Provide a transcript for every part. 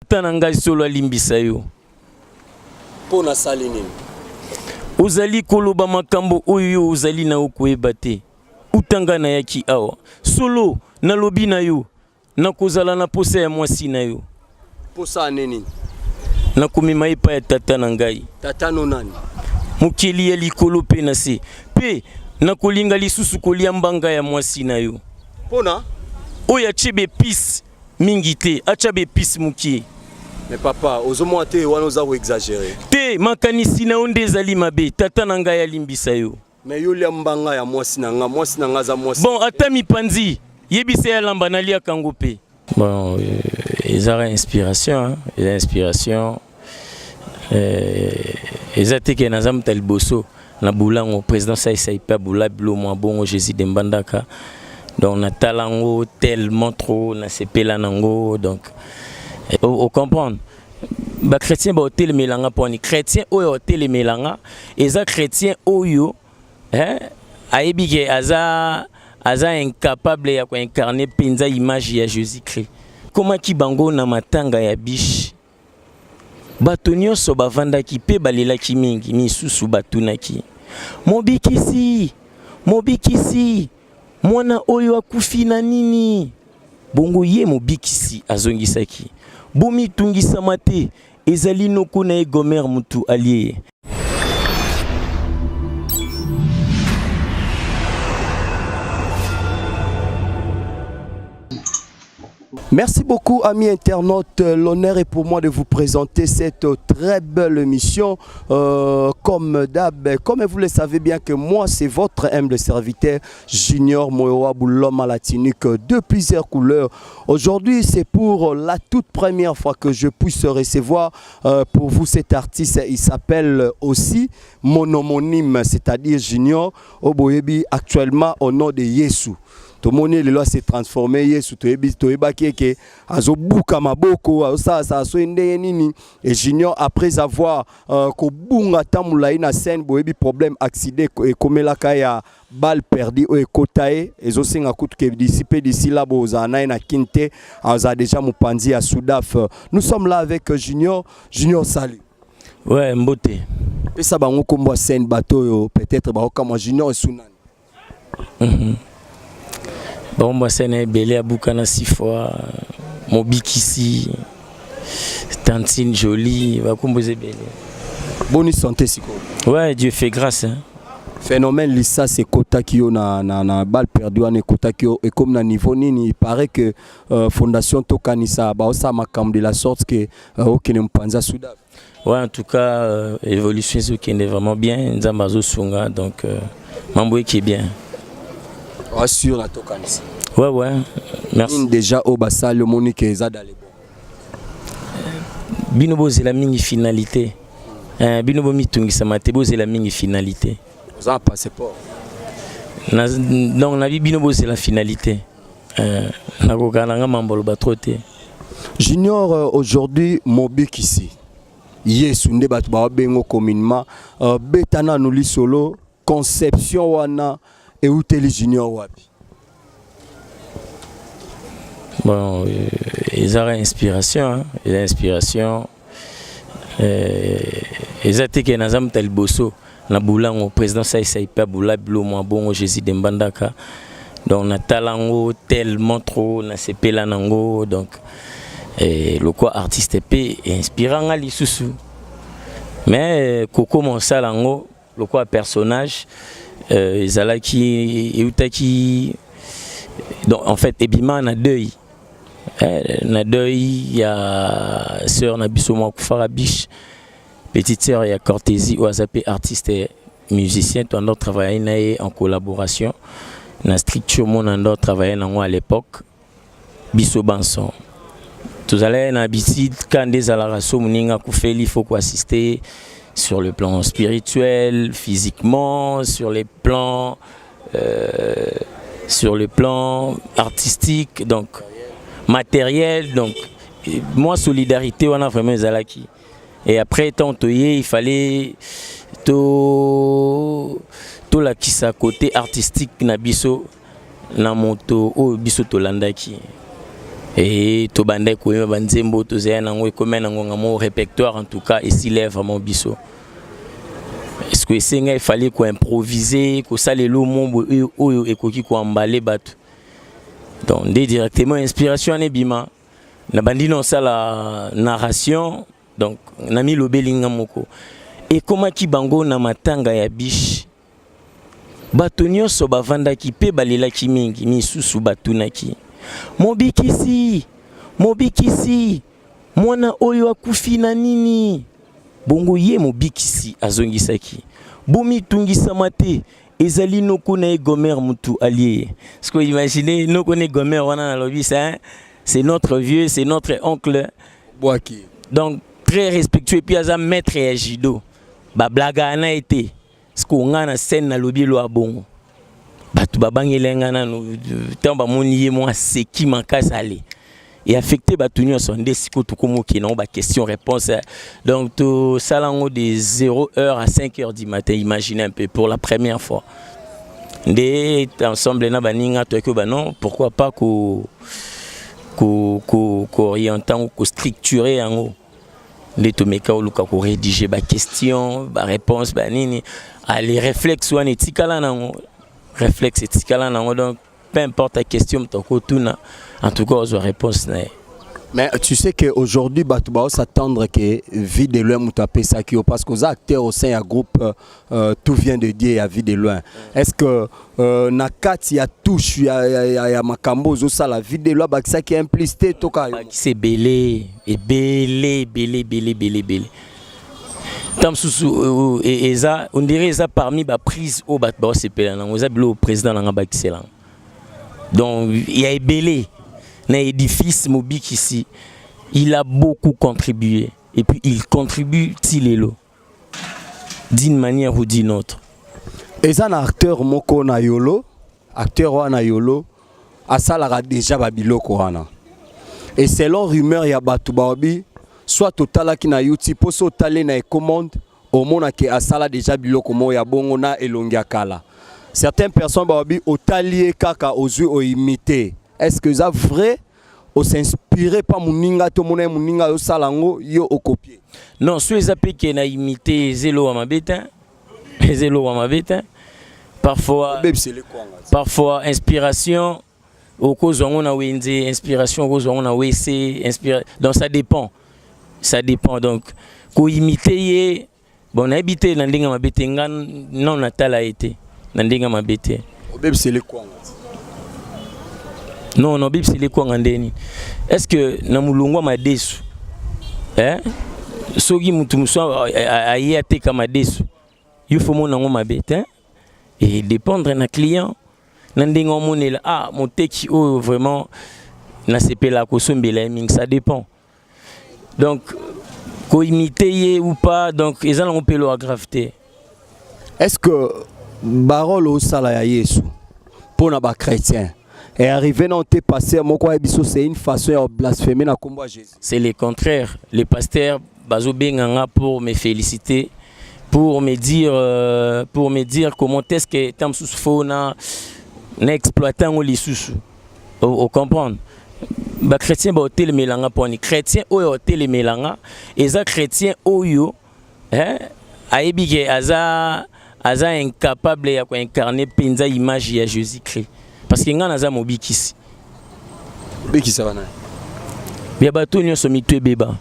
Tananga solo alimbisa yo. Pona salini. Uzali koloba makambo oyo uzali na okoyeba te. Utanga na yaki awa. Solo na lobi na yo. Na kozala na posa ya mwasi na yo. Posa nini? Na kumima epa ya tata na ngai. Tata no nani? Mukeli ya likolo pe na se. Pe na kolinga lisusu kolia mbanga ya mwasi na yo. Pona? Oya chebe pis mingi te. Achabe pis mukie. Mais papa, ozomo ate wana oza exagérer. Te makanisi na onde ezali mabe. Tata na ngai alimbisa yo. Mais yo lia mbanga ya mwasi na nga za mwasi. Bon, ata mipanzi. Yebise ya lamba na lia kango pe. Bon, ils ont inspiration, ils ont inspiration. Ils ont été que nazam talboso na bulango président ça pas bula blo moi bon Jésus de Mbandaka. Donc na talango tellement trop na sepela nango donc au comprendre. Ba chrétien ba hotel melanga poni chrétien o hotel melanga eza chrétien oyo ayebi aza incapable ya ko incarner penza image ya Jésus-Christ. Comment ki bango na matanga ya biche bato nyonso bavandaki pe balelaki mingi misusu batunaki mobikisi mwana oyo akufi na nini bongo ye mobikisi azongisaki bomi tungisa mate ezali noko na egomer mutu allié. Merci beaucoup amis internautes, l'honneur est pour moi de vous présenter cette très belle émission comme d'hab, comme vous le savez bien que moi c'est votre humble serviteur Junior Moyowa l'homme à la tunique de plusieurs couleurs. Aujourd'hui c'est pour la toute première fois que je puisse recevoir pour vous cet artiste, il s'appelle aussi mon homonyme, c'est-à-dire Junior Oboyebi actuellement au nom de Yesu. Tout le monde s'est transformé Yesu et Junior après avoir kobunga tamula na scène boyebi problème accident et comme la kaya balle perdue et kotae ezo singa kutu ke d'ici là bozana na kinte a déjà mupanzi à Soudaf. Nous sommes là avec Junior salut. Ouais mbote. Et ça bango kombo scène bateau peut-être ba comme Junior Sunan. Bon, moi, c'est un belé à Boukana 6 fois. Mobikisi, Tantine jolie, va composer belé. Bonne santé, Siko. Ouais, Dieu fait grâce. Hein. Phénomène, Lissa, c'est Kota qui na balle perdue, on est Kota qui et comme na niveau nini, il paraît que Fondation Tokanisa, bah, ça m'a comme de la sorte que aucun mpanza Souda. Ouais, en tout cas, évolution qui est vraiment bien, Nzambazo Sunga, donc Mamboé qui est bien. Sur la Tokanisa. Ouais, merci. Déjà au Bassa, le Monique est dans les bons. Binobo, c'est la mini finalité. Binobo Mitungi Samatebo, c'est la mini finalité. Vous avez un passeport. Donc, on a vu Binobo, c'est la finalité. Junior, aujourd'hui, Mobik ici. Yesu, ne bat ba bengo communément. Betana nous li solo, conception wana. Et où t'es les Junior wapi? Bon, ils ont inspiration, hein? Ils ont inspiration. Ils ont été que nazam talboso na bulango président ça pas bula blo moi bon Jésus de Mbandaka. Donc na talango tellement trop na sepela nango donc le quoi artiste p inspirant ali susu. Mais Coco mon salango le quoi personnage Zalaki Eutaki. Donc en fait Ebima na deuil. Na deuil il y a sœur Nabiso Mokoufara Biche. Petite sœur il y a Cortési Ouazapé artiste et musicien tout en travaillé en collaboration. Na structure mon en travaillé à l'époque. Biso Banson. Tout allez na habitude quand des alaraso muninga koufeli il faut assister. Sur le plan spirituel, physiquement, sur le plan artistique, donc matériel. Donc, moi, solidarité, on a vraiment Zalaki. Et après, tant il fallait tout la qui sa côté artistique, Nabiso, Namoto, Biso Tolandaki. et to bande ko yeba nzembo to zena ngo comme nango ngamo répertoire en tout cas et s'il est vraiment biso. Est-ce que c'est il fallait qu'on improviser, que ça les lots mon et koki ko emballer batu. Donc directement inspiration ne bima. Na bandi non ça la narration donc na mi lobelinga moko. Et comment ki bango na matanga ya biche. Batu nyonso bavanda ki pe balela ki mingi misusu batunaki. Mobikisi, mwana oyo akufi na nini? Bongo ye mobikisi azongisaki. Bomi tungisa mate, ezali noko na Gomer mutu allié. Est-ce que vous imaginez, noko na Gomer wana na lobi ça, c'est notre vieux, c'est notre oncle. Boaki. Donc très respectueux, puis aza maître ya judo. Ba blaga na été. Est-ce qu'on a na scène na lobi lo abongo? Batu babangelenga na no tamba moniye moi c'est qui manka salé et affecté batunyo son desiko tukomo ki non ba question réponse donc to salango de 0h à 5h du matin, imaginez un peu pour la première fois des ensemble na baninga to que non pourquoi pas ko orientant ou ko structurer en haut les tomeka ou luka ko rédiger ba question ba réponse ba nini les réflexes ou etikala nango réflexe et tikala nango donc peu importe la question en tout cas aux réponses. Mais tu sais qu'aujourd'hui Batouba s'attendre que vie de loin mutapé sakio parce que aux acteurs au sein du groupe tout vient de Dieu à vie de loin. Est-ce que nakati ya touche ya makambo zo ça la vie de loin bakisa qui implicité toka c'est belé et belé. Et ça, on dirait ça parmi les prises au battement, c'est le président de la. Donc, il y a Belé, l'édifice Mobik ici, il a beaucoup contribué. Et puis, il contribue d'une manière ou d'une autre. Et ça, un acteur Moko Nayolo, acteur Wanayolo, a ça l'a déjà Babilo Korana. Et selon rumeur, il y a Batoubaobi. Soit total qui na YouTube pour sauter na commande au monde qui a ça déjà biloko mo ya bongo na elongia kala. Certaines personnes babi au talier kaka aux yeux au imiter. Est-ce que ça vrai ou s'inspirer par muninga to mona muninga yo salango yo au copier? Non, ceux zapi qui na imiter zelo amabeta. Parfois inspiration au cause on a wenze inspiration cause on a wc donc ça dépend. Ça dépend donc ko imiter bon habité na ndinga mabete non natala été na ndinga mabete obebisele kwa non obebisele kwa ndeni est-ce que na mulungwa madesu soki mutu muso aye ateka madesu il faut mon ngo mabete et dépendre na client na ndinga monela moteki o vraiment na sepela ko sombela ming ça dépend. Donc, qu'on imiter ou pas, donc ils ont un peu la gravité. Est-ce que Barol au Salaya Yesu pour les chrétiens est arrivé dans tes pasteurs, c'est une façon de blasphémer dans le combat Jésus? C'est le contraire. Les pasteurs bazo benganga pour me féliciter, pour me dire comment est-ce que tam sous fauna n'exploitant les sous. Au comprendre. Ba chrétien ba hotel melanga poni chrétien oyo hotel melanga eza chrétien oyo aibike aza incapable ya ko incarner penza image ya Jésus-Christ parce que ngana za mobikisi bikisa bana ya bato nyonso mitwe beba.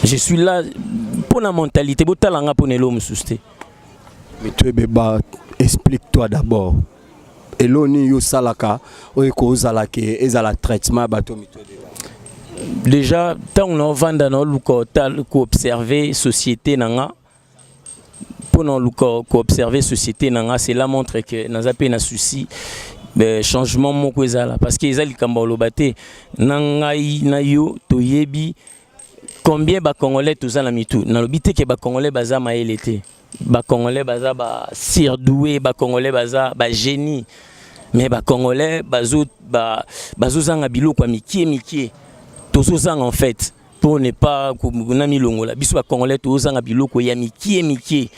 Je suis là pour la mentalité botalanga pone l'homme susté mitwe beba. Explique-toi d'abord. Eloni yo salaka oiko zalake ezala traitement bato mitwe de. Déjà tant on vanda no luko tal ko observer société nanga pour non luko ko observer société nanga c'est la montre que naza pe na souci changement moko ezala parce que ezali kamba lobate nangai na yo toyebi combien ba congolais tozala mitu na lobite ke ba congolais baza maelete ba congolais baza ba sirdoué ba congolais baza ba génie mais ba congolais bazo zanga biloko mikie tozo zanga en fait pour ne pas na milongola biso ba congolais tozo zanga biloko ya mikie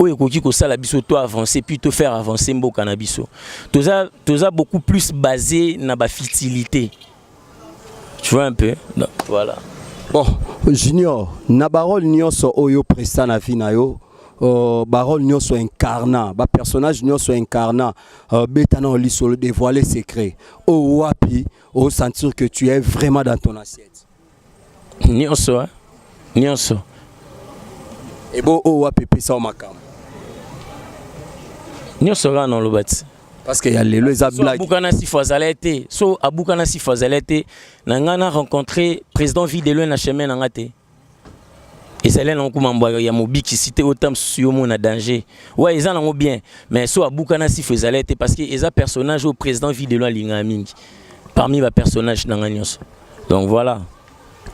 oyo koki ko sala biso to avancer puis to faire avancer mboka na biso. Toza beaucoup plus basé na ba fertilité. Tu vois un peu? Donc, voilà. Bon, Junior, na barol nyonso oyo presta na vie na yo. Barol nyonso incarnant, ba personnage nyonso incarnant, betana oli solo dévoiler secret. O wapi, o sentir que tu es vraiment dans ton assiette. Nyonso, hein? Nyonso. Et bon, o wapi pesa o makam. Nyonso ra non lobati. Parce qu'il y a les blagues. Aboukana Sifazalete, so Aboukana Sifazalete, nangana rencontré président Videlo na chemin nangate. Et c'est là qu'il y a mobi qui cité autant sur mon danger. Ouais, ils en ont bien, mais so Aboukana Sifazalete parce que les personnages au président Videlo Lingami parmi les personnages nanganyos. Donc voilà.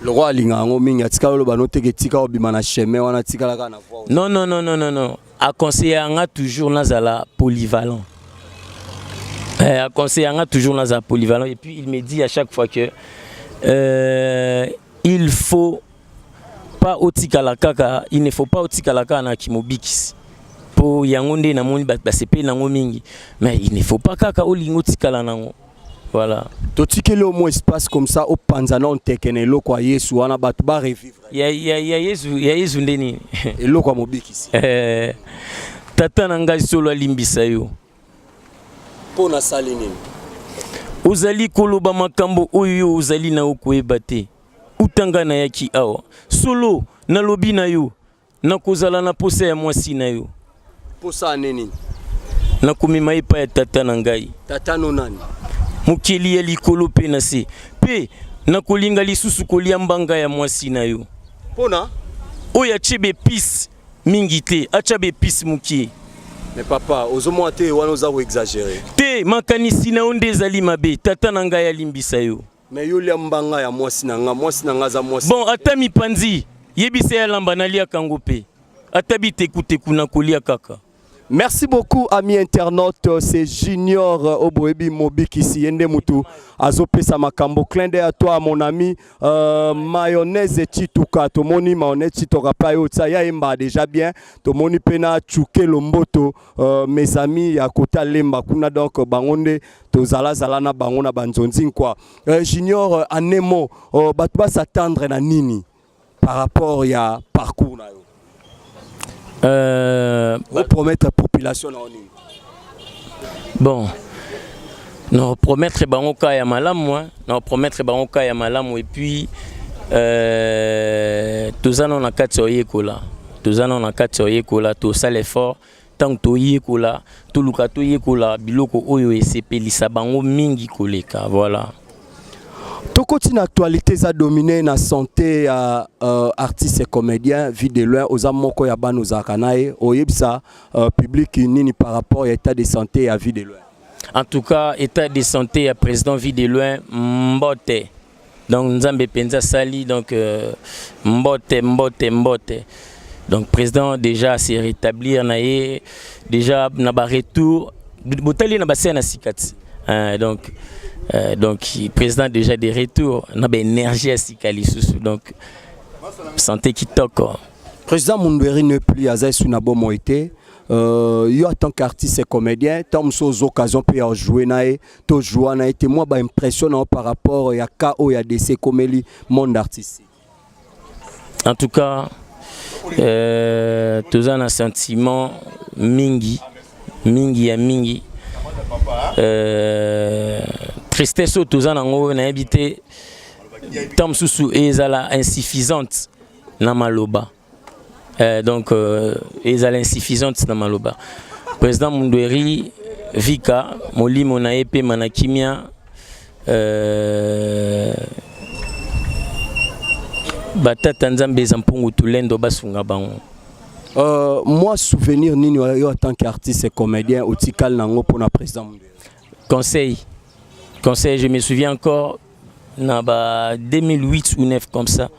Le roi Lingango mingi atika lo banote ke tika obimana chemin wana tika la kana voix. Non. A conseiller anga toujours nazala polyvalent. À conseiller toujours nazala polyvalent et puis il me dit à chaque fois que il faut pas otikalaka, il ne faut pas otikalaka na kimobikisi. Po yangonde na moni ba sepe nango mingi, mais il ne faut pas kaka olingo tikala nango. Voilà. Totikele au moins espace comme ça au panzana on tekene loko ya Yesu wana batu ba revivre. Ya Yesu ndeni. Et loko mobikisi. Tata nanga solo limbisa yo. Pona sali nini? Ozali koloba makambo oyo ozali na okoyeba te. Utanga na yaki awa. Solo na lobi na yo. Na kozala na posa ya mwasi na yo. Posa nini? Na komema epa ya tata na ngai. Tata no nani? Mukeli ya likolo pe na se. Pe na kolinga lisusu kolia mbanga ya mwasi na yo. Pona? Oya chebe pis mingi te. Achabe pis mukie. Mais papa, ozomo te wana oza ko exagérer. Te makanisi na onde ezali mabe. Tata na ngai alimbisa yo. Mais yo lia mbanga ya mwasi na nga za mwasi. Bon, atami panzi. Yebise ya lamba na lia kango pe. Atabi tekute kuna kolia kaka. Merci beaucoup, amis internautes. C'est Junior Oboebi Mobik ici, Yende Moutou. Azope Samakambo. Clin d'œil à toi, mon ami. Mayonnaise Chituka. Tomoni mayonnaise Chituka. Ya imba déjà bien. Tomoni pena Chouke Lomboto. Mes amis, ya kota lemba. Kuna donc bangonde. Tozala zalana bangona banzonzing quoi. Junior, anemo. Batba s'attendre na nini par rapport ya parcours na yo. Promettre la population en ligne. Bon, nous promettre bangoka ya malamu, nous promettre bangoka ya malamu et puis tous allons na kati oyekola, tous allons na kati oyekola, tout ça l'effort tant que oyekola, tout lukato oyekola biloko oyo esepelisa bango mingi koleka, voilà. Tokoti na actualité za dominé na santé ya artiste et comédien vie de loin aux amoko ya banu za kanae oyebisa public nini par rapport à état de santé à vie de loin. En tout cas, état de santé à président vie de loin mbote. Donc Nzambe penza sali donc mbote. Donc président déjà s'est rétablir naé déjà na ba retour botali na ba sena sikati. Donc président déjà des retours, on a une énergie à Sikali donc santé qui toque. Président Mundweri ne plus à Zaïsuna Bomoïté. Yo en tant qu'artiste et comédien, tant que occasions pour jouer nae, to jouer nae, moi ba impressionnant par rapport à KO ya DC comme le monde artistique. En tout cas, tous un sentiment mingi. Tristesse tous en ango na habité tam susu ezala insuffisante na maloba donc ezala insuffisante na maloba président Mundweri Vika molimo na epe manakimia batata nzambe zampungu tulendo basunga bango. Moi souvenir nini en tant qu'artiste et comédien au tikal nango pour na président Mundweri. Conseil, je me souviens encore, en 2008 ou 2009 comme ça,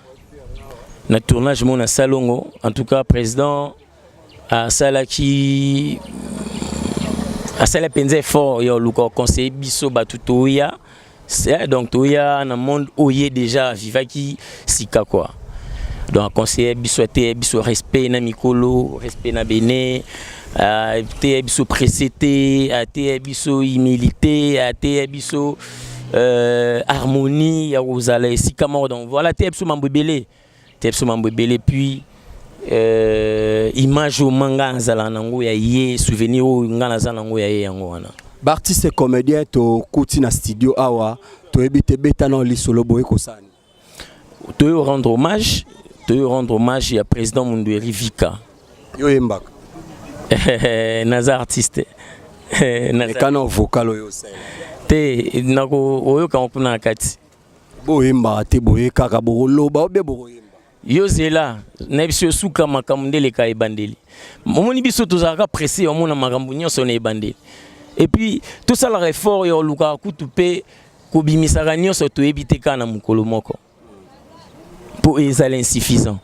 dans le tournage mon à Salongo, en tout cas président à Salaki, à Salapenze fort, il y a le conseil biso batutoya, donc toya dans le monde oye déjà vivaki sika quoi. Donc conseiller biso te biso respect na mikolo, respect na bene, te biso précété, te biso humilité, te biso harmonie ya ozala sikamo. Donc voilà te biso mambebele. Te biso mambebele puis image au manga nzala nango ya ye, souvenir o ngana za nango ya ye yango wana. Artiste comédien to kuti na studio awa to ebite beta na lisolo boye kosani. To rendre hommage à président Mundweri Vika. Yo embaka. Naza artiste. Kana vocal oyo sala. Te nako oyo ka mpuna kati. Bo emba te boye kaka bo loba obe bo emba. Yo zela na biso suka makamundele ka ebandeli. Momoni biso tozaka pressé omona makambu nyonso na ebandeli. Et puis tout ça la effort yo luka kutupe ko bimisaka nyonso to ebite kana mukolo moko. Pour les insuffisants.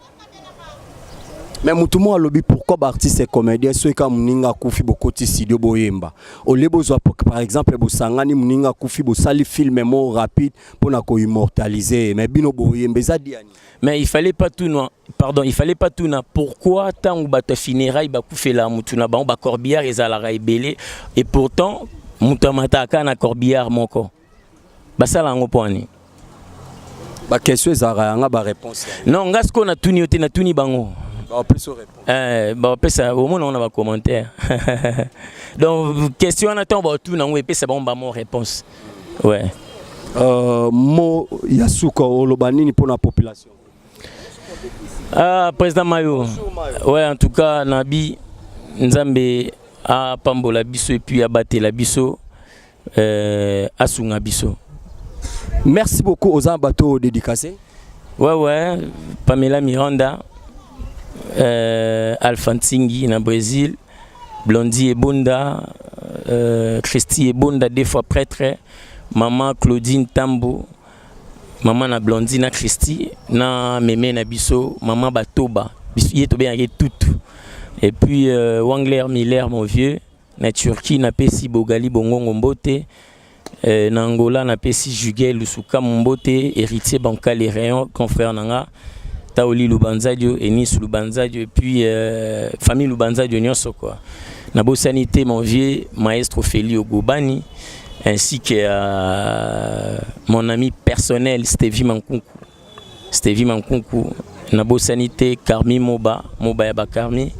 Mais mutumo alobi pourquoi artiste et comédien ceux ka muninga kufi bokoti studio boyemba. Olebo zo par exemple bosangani muninga kufi bo sali film mo rapide pour na ko immortaliser mais bino boyemba zadiani. Mais il fallait pas tout na pourquoi tant ou bato funérailles ba kufela mutuna ba corbillard ezala ebele et pourtant mutamata kana corbillard moko. Basala ngo poani. Ba question ezara nga ba réponse. Non, nga sko na tuni yote na tuni bango. Ba plus réponse. Ba pesa au moins on a ba commentaire. Donc question na temps ba tout na ngo pesa ba mon réponse. Ouais. Mo yasuka olobanini pour la population. Président Mayo. Ouais, en tout cas nabi nzambe a pambola biso et puis abattre la biso asunga biso. Merci beaucoup aux ambato dédicacés. Ouais, Pamela Miranda, Alpha Nsingi na Brésil, Blondie Ebonda, Christy Ebonda, des fois prêtre, maman Claudine Tambo, maman na Blondie na Christy, na Mémé na Bisso, maman Batoba, Bisso bien tout. Et puis Wangler Miller, mon vieux, na Turquie, na Pessi Bogali Bongo Mbote. Nangola na pesi Juguel Lusuka Mbote héritier bancal et rayon confrère nanga Taoli Lubanzadio et Nice Lubanzadio et puis famille Lubanzadio nyonso quoi. Na bo sanité mon vieux maestro Félix Ogobani ainsi que mon ami personnel Stevie Mankunku na bo sanité Carmi Moba ya Bakarmi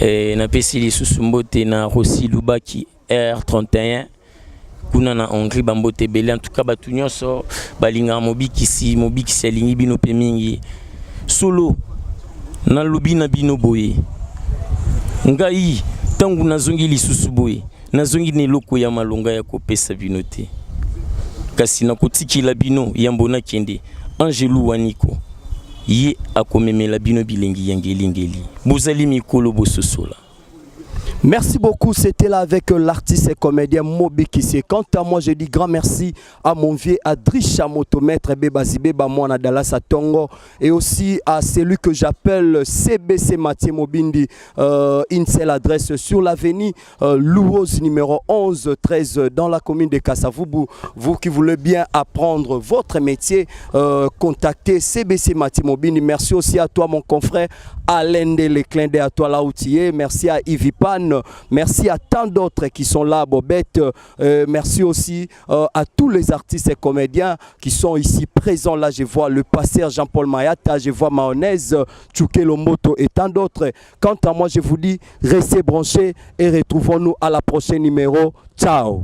et na pesi lisusu Mbote na Rossi Lubaki R31 kuna na Hongrie bambote belé en tout cas batu nyonso balinga mobikisi alingi bino pe mingi solo na lobi na bino boye ngai tangu nazongi lisusu boye nazongi ne loko ya malonga ya kopesa bino te kasi na kotikila bino yambona kende Angelou Waniko ye akomemela bino bilengi ngeli bozali mikolo bososola. Merci beaucoup, c'était là avec l'artiste et comédien Mobi Kissé. Quant à moi, je dis grand merci à mon vieux Adrisha Motomètre Bebazibe Bamouana Dallas Tongo et aussi à celui que j'appelle CBC Mathieu Mobindi, une seule adresse sur l'avenue Louose numéro 11-13 dans la commune de Kassavoubou. Vous qui voulez bien apprendre votre métier, contactez CBC Mathieu Mobindi. Merci aussi à toi mon confrère Alain Deleclinde, à toi là où tu es. Merci à Ivipan. Merci à tant d'autres qui sont là, Bobette. Merci aussi à tous les artistes et comédiens qui sont ici présents. Là, je vois le pasteur Jean-Paul Mayata, je vois Mayonnaise, Tchouké Lomoto et tant d'autres. Quant à moi, je vous dis, restez branchés et retrouvons-nous à la prochaine numéro. Ciao.